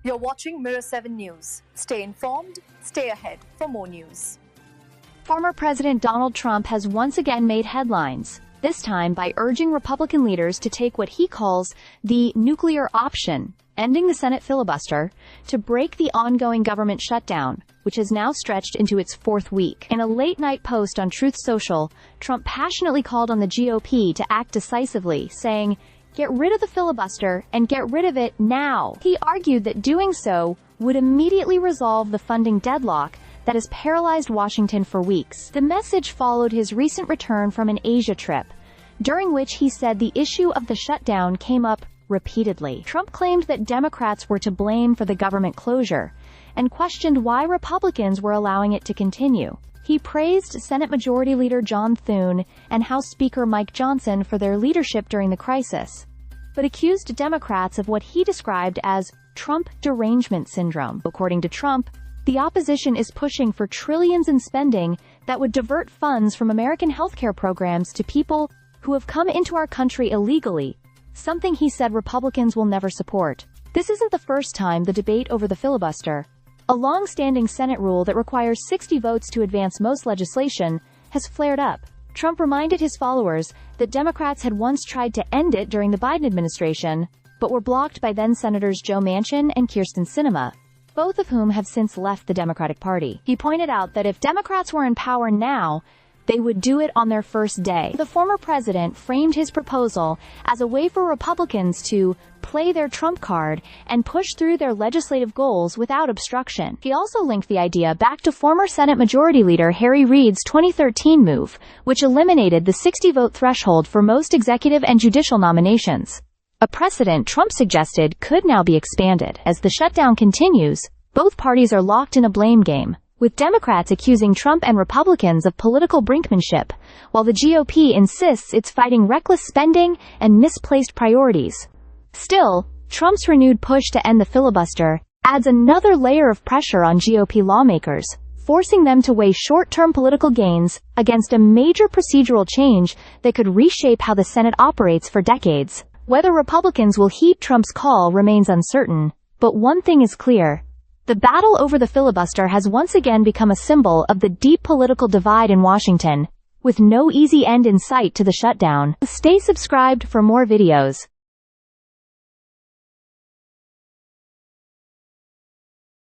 You're watching Mirror 7 News. Stay informed, stay ahead for more news. Former President Donald Trump has once again made headlines, this time by urging Republican leaders to take what he calls the nuclear option, ending the Senate filibuster, to break the ongoing government shutdown, which has now stretched into its fourth week. In a late-night post on Truth Social, Trump passionately called on the GOP to act decisively, saying, "Get rid of the filibuster and get rid of it now." He argued that doing so would immediately resolve the funding deadlock that has paralyzed Washington for weeks. The message followed his recent return from an Asia trip, during which he said the issue of the shutdown came up repeatedly. Trump claimed that Democrats were to blame for the government closure and questioned why Republicans were allowing it to continue. He praised Senate Majority Leader John Thune and House Speaker Mike Johnson for their leadership during the crisis, but accused Democrats of what he described as Trump derangement syndrome. According to Trump, the opposition is pushing for trillions in spending that would divert funds from American healthcare programs to people who have come into our country illegally, something he said Republicans will never support. This isn't the first time the debate over the filibuster, a long-standing Senate rule that requires 60 votes to advance most legislation, has flared up. Trump reminded his followers that Democrats had once tried to end it during the Biden administration, but were blocked by then-Senators Joe Manchin and Kyrsten Sinema, both of whom have since left the Democratic Party. He pointed out that if Democrats were in power now, they would do it on their first day. The former president framed his proposal as a way for Republicans to play their Trump card and push through their legislative goals without obstruction. He also linked the idea back to former Senate Majority Leader Harry Reid's 2013 move, which eliminated the 60-vote threshold for most executive and judicial nominations, a precedent Trump suggested could now be expanded. As the shutdown continues, both parties are locked in a blame game, with Democrats accusing Trump and Republicans of political brinkmanship, while the GOP insists it's fighting reckless spending and misplaced priorities. Still, Trump's renewed push to end the filibuster adds another layer of pressure on GOP lawmakers, forcing them to weigh short-term political gains against a major procedural change that could reshape how the Senate operates for decades. Whether Republicans will heed Trump's call remains uncertain, but one thing is clear: the battle over the filibuster has once again become a symbol of the deep political divide in Washington, with no easy end in sight to the shutdown. Stay subscribed for more videos.